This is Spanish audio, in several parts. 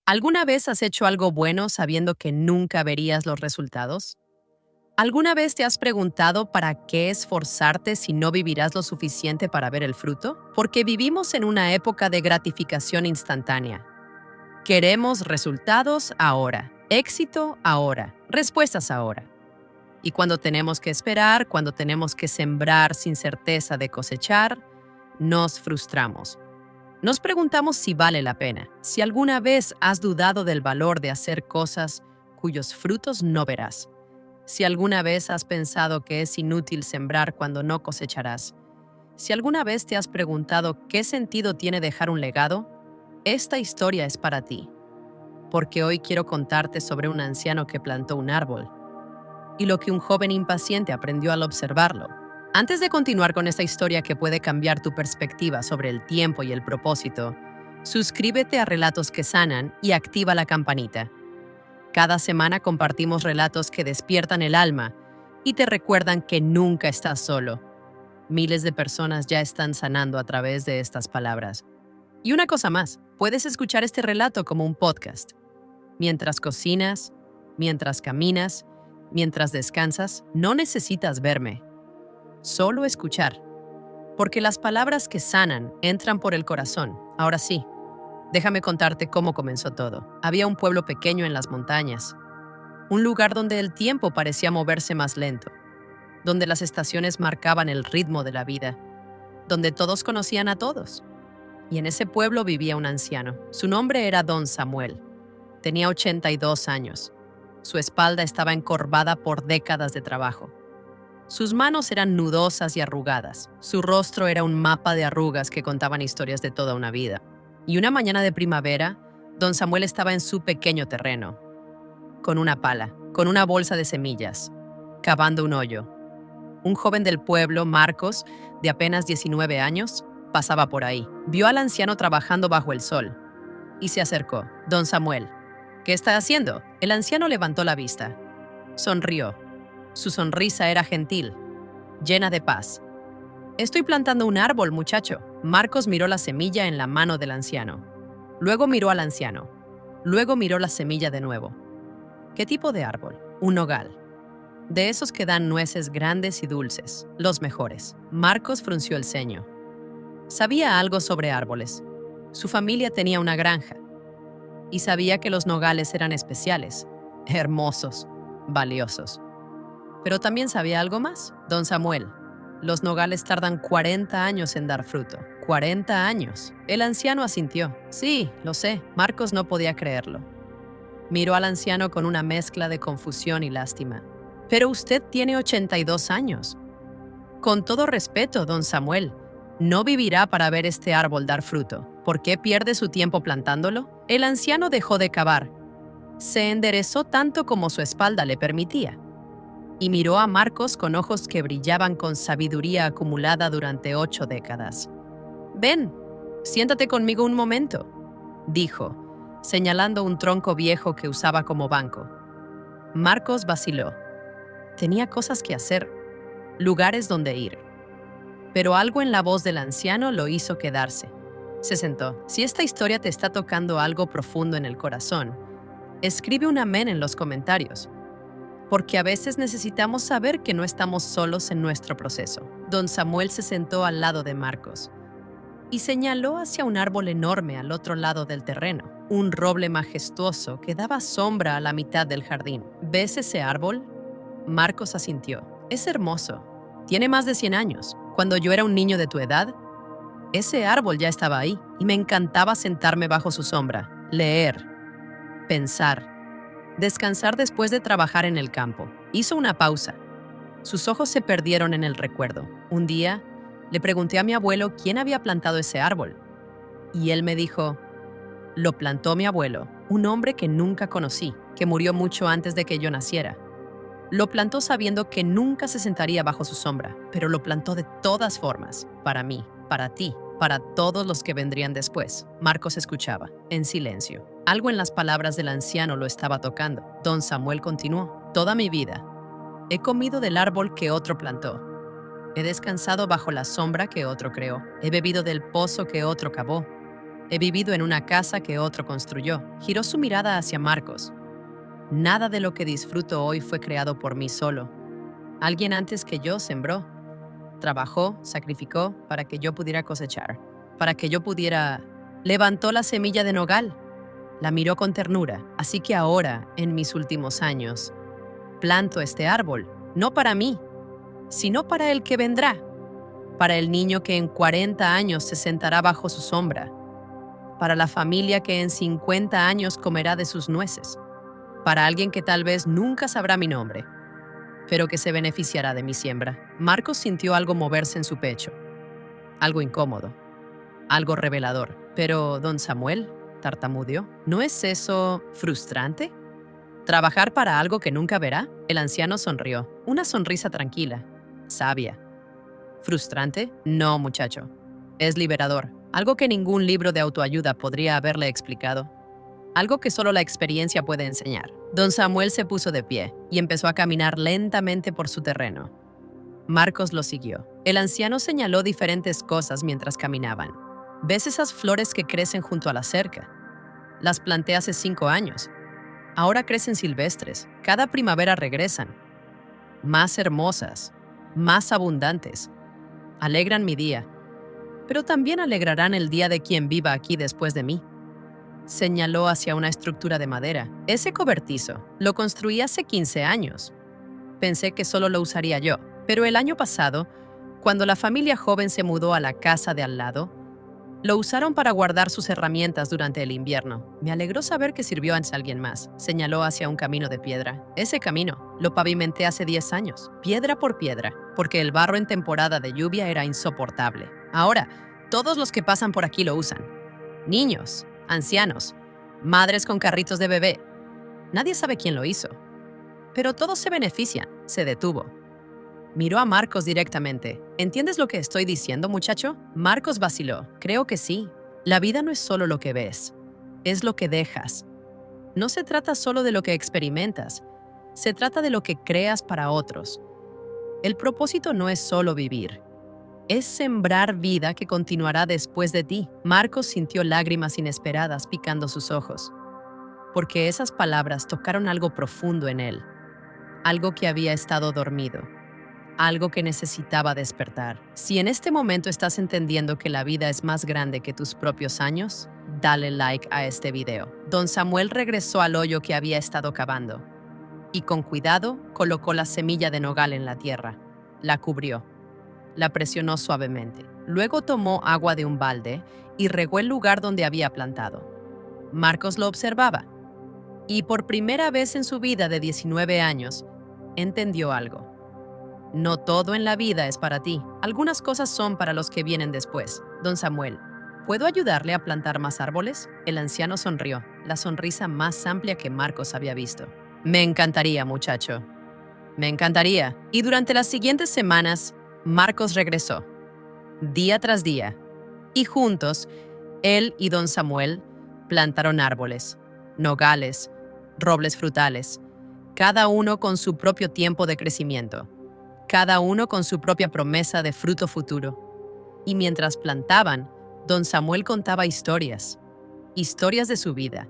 ¿Alguna vez has hecho algo bueno sabiendo que nunca verías los resultados? ¿Alguna vez te has preguntado para qué esforzarte si no vivirás lo suficiente para ver el fruto? Porque vivimos en una época de gratificación instantánea. Queremos resultados ahora, éxito ahora, respuestas ahora. Y cuando tenemos que esperar, cuando tenemos que sembrar sin certeza de cosechar, nos frustramos. Nos preguntamos si vale la pena, si alguna vez has dudado del valor de hacer cosas cuyos frutos no verás, si alguna vez has pensado que es inútil sembrar cuando no cosecharás, si alguna vez te has preguntado qué sentido tiene dejar un legado, esta historia es para ti, porque hoy quiero contarte sobre un anciano que plantó un árbol y lo que un joven impaciente aprendió al observarlo. Antes de continuar con esta historia que puede cambiar tu perspectiva sobre el tiempo y el propósito, suscríbete a Relatos que Sanan y activa la campanita. Cada semana compartimos relatos que despiertan el alma y te recuerdan que nunca estás solo. Miles de personas ya están sanando a través de estas palabras. Y una cosa más, puedes escuchar este relato como un podcast. Mientras cocinas, mientras caminas, mientras descansas, no necesitas verme. Solo escuchar, porque las palabras que sanan entran por el corazón. Ahora sí, déjame contarte cómo comenzó todo. Había un pueblo pequeño en las montañas, un lugar donde el tiempo parecía moverse más lento, donde las estaciones marcaban el ritmo de la vida, donde todos conocían a todos. Y en ese pueblo vivía un anciano. Su nombre era Don Samuel. Tenía 82 años. Su espalda estaba encorvada por décadas de trabajo. Sus manos eran nudosas y arrugadas. Su rostro era un mapa de arrugas que contaban historias de toda una vida. Y una mañana de primavera, don Samuel estaba en su pequeño terreno, con una pala, con una bolsa de semillas, cavando un hoyo. Un joven del pueblo, Marcos, de apenas 19 años, pasaba por ahí. Vio al anciano trabajando bajo el sol y se acercó. Don Samuel, ¿qué está haciendo? El anciano levantó la vista. Sonrió. Su sonrisa era gentil, llena de paz. Estoy plantando un árbol, muchacho. Marcos miró la semilla en la mano del anciano. Luego miró al anciano. Luego miró la semilla de nuevo. ¿Qué tipo de árbol? Un nogal. De esos que dan nueces grandes y dulces, los mejores. Marcos frunció el ceño. Sabía algo sobre árboles. Su familia tenía una granja. Y sabía que los nogales eran especiales, hermosos, valiosos. Pero también sabía algo más, don Samuel. Los nogales tardan 40 años en dar fruto. 40 años. El anciano asintió. Sí, lo sé. Marcos no podía creerlo. Miró al anciano con una mezcla de confusión y lástima. Pero usted tiene 82 años. Con todo respeto, don Samuel, no vivirá para ver este árbol dar fruto. ¿Por qué pierde su tiempo plantándolo? El anciano dejó de cavar. Se enderezó tanto como su espalda le permitía. Y miró a Marcos con ojos que brillaban con sabiduría acumulada durante 8 décadas. «Ven, siéntate conmigo un momento», dijo, señalando un tronco viejo que usaba como banco. Marcos vaciló. Tenía cosas que hacer, lugares donde ir. Pero algo en la voz del anciano lo hizo quedarse. Se sentó. Si esta historia te está tocando algo profundo en el corazón, escribe un amén en los comentarios. Porque a veces necesitamos saber que no estamos solos en nuestro proceso. Don Samuel se sentó al lado de Marcos y señaló hacia un árbol enorme al otro lado del terreno, un roble majestuoso que daba sombra a la mitad del jardín. ¿Ves ese árbol? Marcos asintió. Es hermoso. Tiene más de 100 años. Cuando yo era un niño de tu edad, ese árbol ya estaba ahí y me encantaba sentarme bajo su sombra, leer, pensar, descansar después de trabajar en el campo. Hizo una pausa. Sus ojos se perdieron en el recuerdo. Un día, le pregunté a mi abuelo quién había plantado ese árbol. Y él me dijo, lo plantó mi abuelo, un hombre que nunca conocí, que murió mucho antes de que yo naciera. Lo plantó sabiendo que nunca se sentaría bajo su sombra, pero lo plantó de todas formas, para mí, para ti, para todos los que vendrían después. Marcos escuchaba, en silencio. Algo en las palabras del anciano lo estaba tocando. Don Samuel continuó. Toda mi vida he comido del árbol que otro plantó. He descansado bajo la sombra que otro creó. He bebido del pozo que otro cavó. He vivido en una casa que otro construyó. Giró su mirada hacia Marcos. Nada de lo que disfruto hoy fue creado por mí solo. Alguien antes que yo sembró, trabajó, sacrificó para que yo pudiera cosechar, para que yo pudiera... Levantó la semilla de nogal, la miró con ternura, así que ahora, en mis últimos años, planto este árbol, no para mí, sino para el que vendrá, para el niño que en 40 años se sentará bajo su sombra, para la familia que en 50 años comerá de sus nueces, para alguien que tal vez nunca sabrá mi nombre, pero que se beneficiará de mi siembra. Marcos sintió algo moverse en su pecho, algo incómodo, algo revelador. Pero, don Samuel, tartamudeó, ¿no es eso frustrante? ¿Trabajar para algo que nunca verá? El anciano sonrió, una sonrisa tranquila, sabia. ¿Frustrante? No, muchacho. Es liberador, algo que ningún libro de autoayuda podría haberle explicado. Algo que solo la experiencia puede enseñar. Don Samuel se puso de pie y empezó a caminar lentamente por su terreno. Marcos lo siguió. El anciano señaló diferentes cosas mientras caminaban. ¿Ves esas flores que crecen junto a la cerca? Las planté hace 5 años. Ahora crecen silvestres. Cada primavera regresan. Más hermosas, más abundantes. Alegran mi día, pero también alegrarán el día de quien viva aquí después de mí. Señaló hacia una estructura de madera. Ese cobertizo lo construí hace 15 años. Pensé que solo lo usaría yo, pero el año pasado, cuando la familia joven se mudó a la casa de al lado, lo usaron para guardar sus herramientas durante el invierno. Me alegró saber que sirvió a alguien más. Señaló hacia un camino de piedra. Ese camino lo pavimenté hace 10 años, piedra por piedra, porque el barro en temporada de lluvia era insoportable. Ahora, todos los que pasan por aquí lo usan. Niños, ancianos, madres con carritos de bebé. Nadie sabe quién lo hizo. Pero todos se benefician. Se detuvo. Miró a Marcos directamente. ¿Entiendes lo que estoy diciendo, muchacho? Marcos vaciló. Creo que sí. La vida no es solo lo que ves, es lo que dejas. No se trata solo de lo que experimentas, se trata de lo que creas para otros. El propósito no es solo vivir, es sembrar vida que continuará después de ti. Marcos sintió lágrimas inesperadas picando sus ojos, porque esas palabras tocaron algo profundo en él, algo que había estado dormido. Algo que necesitaba despertar. Si en este momento estás entendiendo que la vida es más grande que tus propios años, dale like a este video. Don Samuel regresó al hoyo que había estado cavando y con cuidado colocó la semilla de nogal en la tierra. La cubrió. La presionó suavemente. Luego tomó agua de un balde y regó el lugar donde había plantado. Marcos lo observaba y por primera vez en su vida de 19 años, entendió algo. No todo en la vida es para ti. Algunas cosas son para los que vienen después. Don Samuel, ¿puedo ayudarle a plantar más árboles? El anciano sonrió, la sonrisa más amplia que Marcos había visto. Me encantaría, muchacho. Me encantaría. Y durante las siguientes semanas, Marcos regresó, día tras día. Y juntos, él y don Samuel plantaron árboles, nogales, robles frutales, cada uno con su propio tiempo de crecimiento. Cada uno con su propia promesa de fruto futuro. Y mientras plantaban, don Samuel contaba historias de su vida,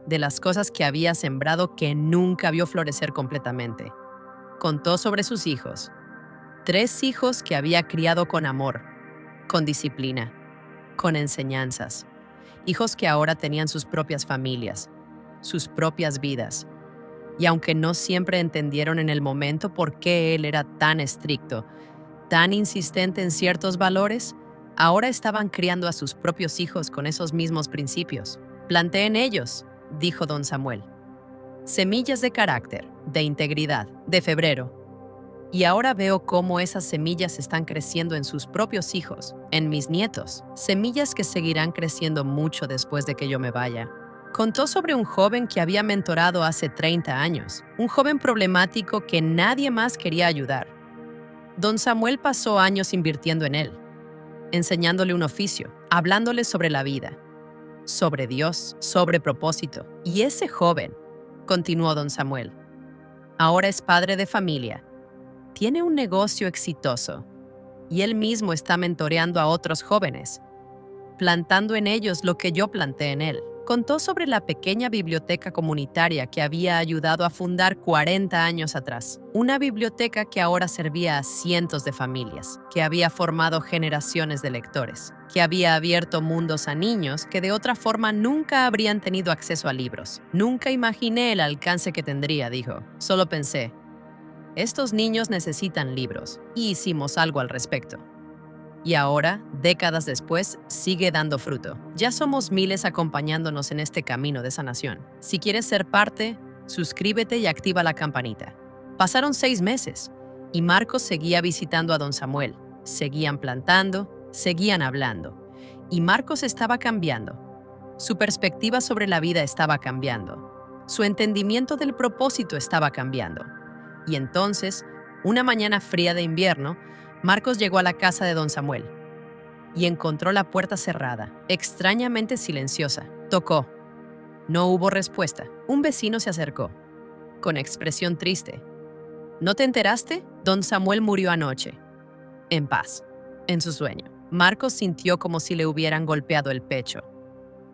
de las cosas que había sembrado que nunca vio florecer completamente. Contó sobre sus hijos, 3 hijos que había criado con amor, con disciplina, con enseñanzas, hijos que ahora tenían sus propias familias, sus propias vidas. Y aunque no siempre entendieron en el momento por qué él era tan estricto, tan insistente en ciertos valores, ahora estaban criando a sus propios hijos con esos mismos principios. Planté en ellos, dijo don Samuel, semillas de carácter, de integridad, de febrero. Y ahora veo cómo esas semillas están creciendo en sus propios hijos, en mis nietos, semillas que seguirán creciendo mucho después de que yo me vaya. Contó sobre un joven que había mentorado hace 30 años, un joven problemático que nadie más quería ayudar. Don Samuel pasó años invirtiendo en él, enseñándole un oficio, hablándole sobre la vida, sobre Dios, sobre propósito. Y ese joven, continuó don Samuel, ahora es padre de familia, tiene un negocio exitoso y él mismo está mentoreando a otros jóvenes. plantando en ellos lo que yo planté en él. Contó sobre la pequeña biblioteca comunitaria que había ayudado a fundar 40 años atrás. Una biblioteca que ahora servía a cientos de familias, que había formado generaciones de lectores, que había abierto mundos a niños que de otra forma nunca habrían tenido acceso a libros. Nunca imaginé el alcance que tendría, dijo. Solo pensé, estos niños necesitan libros, y hicimos algo al respecto. Y ahora, décadas después, sigue dando fruto. Ya somos miles acompañándonos en este camino de sanación. Si quieres ser parte, suscríbete y activa la campanita. Pasaron 6 meses y Marcos seguía visitando a don Samuel. Seguían plantando, seguían hablando. Y Marcos estaba cambiando. Su perspectiva sobre la vida estaba cambiando. Su entendimiento del propósito estaba cambiando. Y entonces, una mañana fría de invierno, Marcos llegó a la casa de don Samuel y encontró la puerta cerrada, extrañamente silenciosa. Tocó. No hubo respuesta. Un vecino se acercó, con expresión triste. ¿No te enteraste? Don Samuel murió anoche. En paz, en su sueño. Marcos sintió como si le hubieran golpeado el pecho.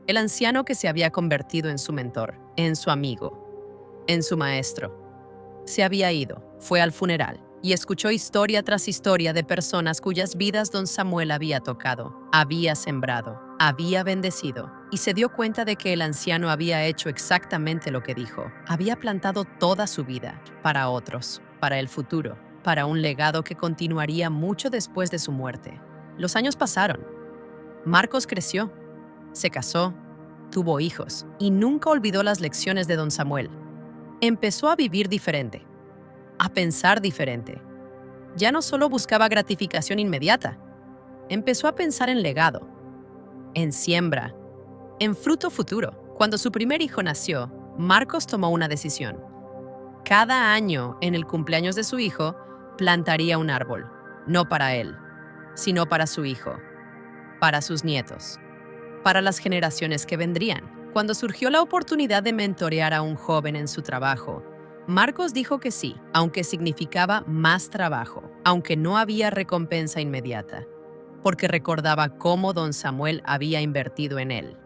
El anciano que se había convertido en su mentor, en su amigo, en su maestro, se había ido, fue al funeral. Y escuchó historia tras historia de personas cuyas vidas don Samuel había tocado, había sembrado, había bendecido, y se dio cuenta de que el anciano había hecho exactamente lo que dijo. Había plantado toda su vida para otros, para el futuro, para un legado que continuaría mucho después de su muerte. Los años pasaron. Marcos creció, se casó, tuvo hijos, y nunca olvidó las lecciones de don Samuel. Empezó a vivir diferente, a pensar diferente. Ya no solo buscaba gratificación inmediata, empezó a pensar en legado, en siembra, en fruto futuro. Cuando su primer hijo nació, Marcos tomó una decisión. Cada año, en el cumpleaños de su hijo, plantaría un árbol, no para él, sino para su hijo, para sus nietos, para las generaciones que vendrían. Cuando surgió la oportunidad de mentorear a un joven en su trabajo, Marcos dijo que sí, aunque significaba más trabajo, aunque no había recompensa inmediata, porque recordaba cómo don Samuel había invertido en él.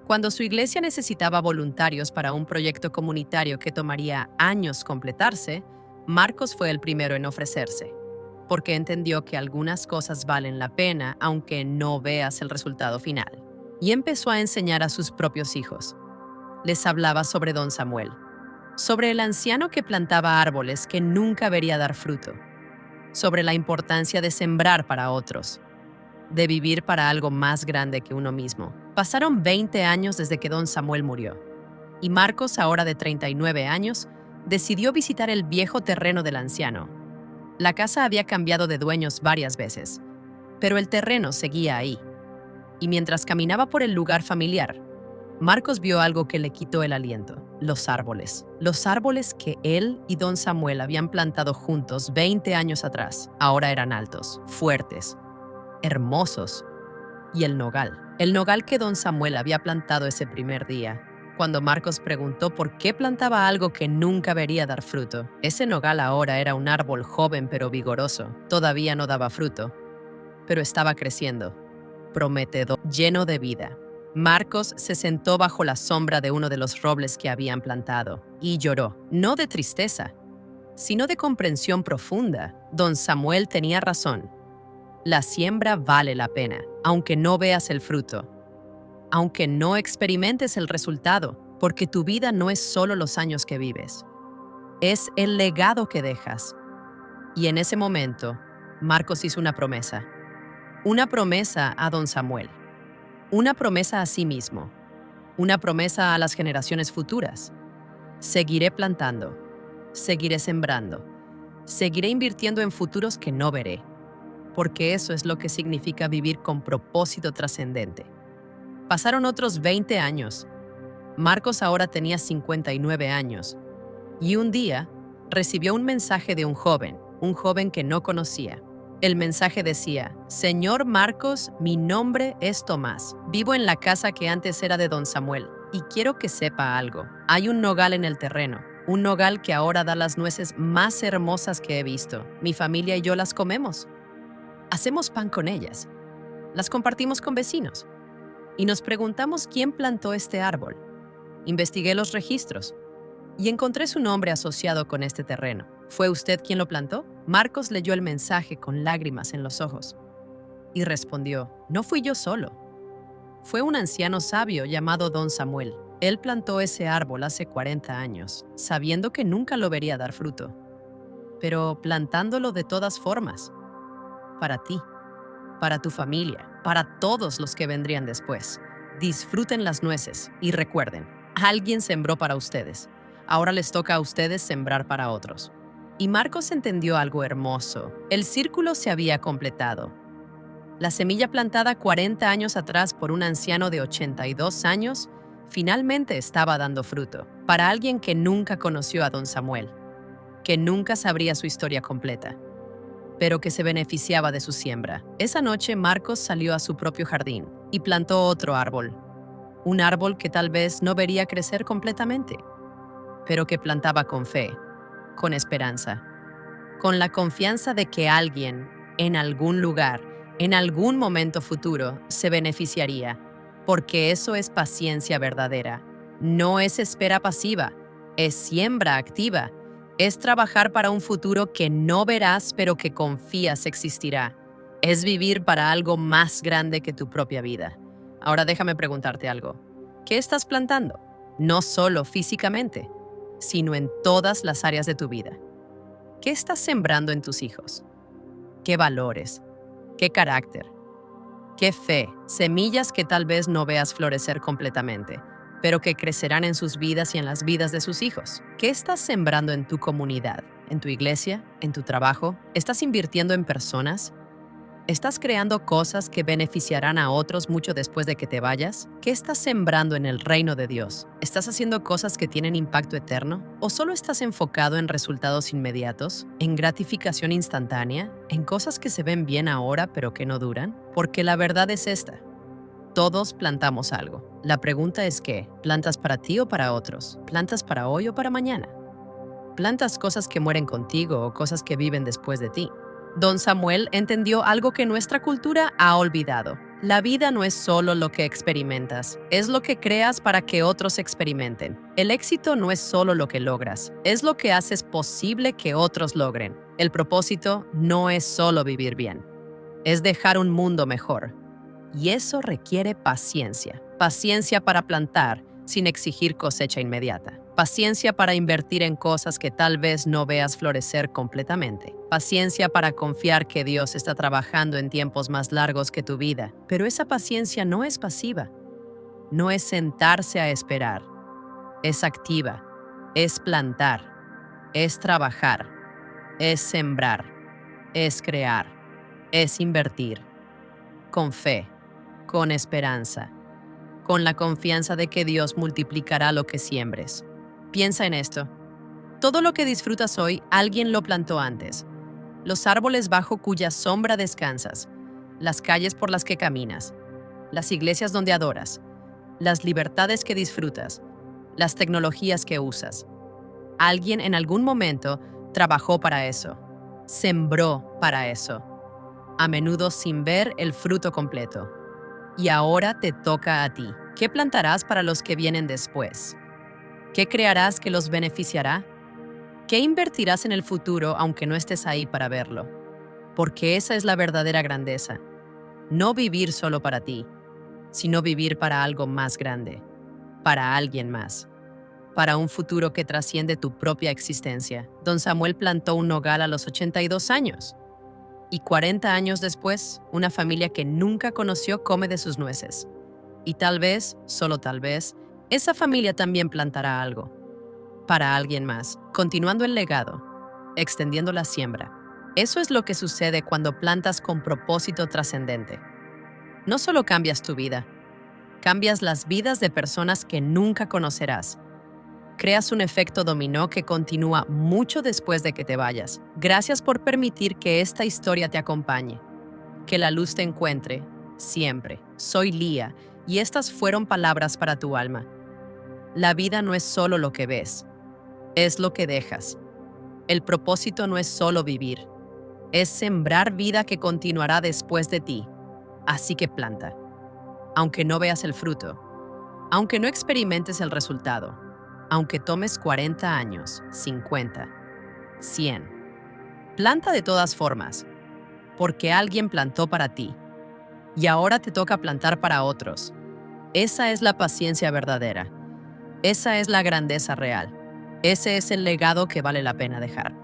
Cuando su iglesia necesitaba voluntarios para un proyecto comunitario que tomaría años completarse, Marcos fue el primero en ofrecerse, porque entendió que algunas cosas valen la pena aunque no veas el resultado final. Y empezó a enseñar a sus propios hijos. Les hablaba sobre don Samuel, sobre el anciano que plantaba árboles que nunca vería dar fruto, sobre la importancia de sembrar para otros, de vivir para algo más grande que uno mismo. Pasaron 20 años desde que don Samuel murió, y Marcos, ahora de 39 años, decidió visitar el viejo terreno del anciano. La casa había cambiado de dueños varias veces, pero el terreno seguía ahí. Y mientras caminaba por el lugar familiar, Marcos vio algo que le quitó el aliento: los árboles. Los árboles que él y don Samuel habían plantado juntos 20 años atrás. Ahora eran altos, fuertes, hermosos. Y el nogal que don Samuel había plantado ese primer día. Cuando Marcos preguntó por qué plantaba algo que nunca vería dar fruto, ese nogal ahora era un árbol joven pero vigoroso. Todavía no daba fruto, pero estaba creciendo, prometedor, lleno de vida. Marcos se sentó bajo la sombra de uno de los robles que habían plantado y lloró, no de tristeza, sino de comprensión profunda. Don Samuel tenía razón. La siembra vale la pena, aunque no veas el fruto, aunque no experimentes el resultado, porque tu vida no es solo los años que vives, es el legado que dejas. Y en ese momento, Marcos hizo una promesa a don Samuel. Una promesa a sí mismo, una promesa a las generaciones futuras. Seguiré plantando, seguiré sembrando, seguiré invirtiendo en futuros que no veré, porque eso es lo que significa vivir con propósito trascendente. Pasaron otros 20 años. Marcos ahora tenía 59 años, y un día recibió un mensaje de un joven que no conocía. El mensaje decía: Señor Marcos, mi nombre es Tomás. Vivo en la casa que antes era de don Samuel, y quiero que sepa algo. Hay un nogal en el terreno, un nogal que ahora da las nueces más hermosas que he visto. Mi familia y yo las comemos. Hacemos pan con ellas. Las compartimos con vecinos. Y nos preguntamos quién plantó este árbol. Investigué los registros y encontré su nombre asociado con este terreno. ¿Fue usted quien lo plantó? Marcos leyó el mensaje con lágrimas en los ojos y respondió, no fui yo solo. Fue un anciano sabio llamado Don Samuel. Él plantó ese árbol hace 40 años, sabiendo que nunca lo vería dar fruto, pero plantándolo de todas formas, para ti, para tu familia, para todos los que vendrían después. Disfruten las nueces y recuerden, alguien sembró para ustedes. Ahora les toca a ustedes sembrar para otros. Y Marcos entendió algo hermoso. El círculo se había completado. La semilla plantada 40 años atrás por un anciano de 82 años finalmente estaba dando fruto para alguien que nunca conoció a Don Samuel, que nunca sabría su historia completa, pero que se beneficiaba de su siembra. Esa noche Marcos salió a su propio jardín y plantó otro árbol, un árbol que tal vez no vería crecer completamente, pero que plantaba con fe, con esperanza, con la confianza de que alguien, en algún lugar, en algún momento futuro, se beneficiaría, porque eso es paciencia verdadera. No es espera pasiva, es siembra activa. Es trabajar para un futuro que no verás, pero que confías existirá. Es vivir para algo más grande que tu propia vida. Ahora déjame preguntarte algo. ¿Qué estás plantando? No solo físicamente, sino en todas las áreas de tu vida. ¿Qué estás sembrando en tus hijos? ¿Qué valores? ¿Qué carácter? ¿Qué fe? Semillas que tal vez no veas florecer completamente, pero que crecerán en sus vidas y en las vidas de sus hijos. ¿Qué estás sembrando en tu comunidad? ¿En tu iglesia? ¿En tu trabajo? ¿Estás invirtiendo en personas? ¿Estás creando cosas que beneficiarán a otros mucho después de que te vayas? ¿Qué estás sembrando en el reino de Dios? ¿Estás haciendo cosas que tienen impacto eterno? ¿O solo estás enfocado en resultados inmediatos? ¿En gratificación instantánea? ¿En cosas que se ven bien ahora pero que no duran? Porque la verdad es esta. Todos plantamos algo. La pregunta es ¿qué? ¿Plantas para ti o para otros? ¿Plantas para hoy o para mañana? ¿Plantas cosas que mueren contigo o cosas que viven después de ti? Don Samuel entendió algo que nuestra cultura ha olvidado. La vida no es solo lo que experimentas, es lo que creas para que otros experimenten. El éxito no es solo lo que logras, es lo que haces posible que otros logren. El propósito no es solo vivir bien, es dejar un mundo mejor. Y eso requiere paciencia. Paciencia para plantar sin exigir cosecha inmediata. Paciencia para invertir en cosas que tal vez no veas florecer completamente. Paciencia para confiar que Dios está trabajando en tiempos más largos que tu vida. Pero esa paciencia no es pasiva. No es sentarse a esperar. Es activa. Es plantar. Es trabajar. Es sembrar. Es crear. Es invertir. Con fe. Con esperanza. Con la confianza de que Dios multiplicará lo que siembres. Piensa en esto. Todo lo que disfrutas hoy, alguien lo plantó antes. Los árboles bajo cuya sombra descansas, las calles por las que caminas, las iglesias donde adoras, las libertades que disfrutas, las tecnologías que usas. Alguien en algún momento trabajó para eso, sembró para eso, a menudo sin ver el fruto completo. Y ahora te toca a ti. ¿Qué plantarás para los que vienen después? ¿Qué crearás que los beneficiará? ¿Qué invertirás en el futuro aunque no estés ahí para verlo? Porque esa es la verdadera grandeza. No vivir solo para ti, sino vivir para algo más grande, para alguien más, para un futuro que trasciende tu propia existencia. Don Samuel plantó un nogal a los 82 años. Y 40 años después, una familia que nunca conoció come de sus nueces. Y tal vez, solo tal vez, esa familia también plantará algo. Para alguien más, continuando el legado, extendiendo la siembra. Eso es lo que sucede cuando plantas con propósito trascendente. No solo cambias tu vida, cambias las vidas de personas que nunca conocerás. Creas un efecto dominó que continúa mucho después de que te vayas. Gracias por permitir que esta historia te acompañe. Que la luz te encuentre, siempre. Soy Lía, y estas fueron palabras para tu alma. La vida no es solo lo que ves, es lo que dejas. El propósito no es solo vivir, es sembrar vida que continuará después de ti. Así que planta. aunque no veas el fruto, aunque no experimentes el resultado, aunque tomes 40 años, 50, 100. Planta de todas formas, porque alguien plantó para ti, y ahora te toca plantar para otros. Esa es la paciencia verdadera. Esa es la grandeza real. Ese es el legado que vale la pena dejar.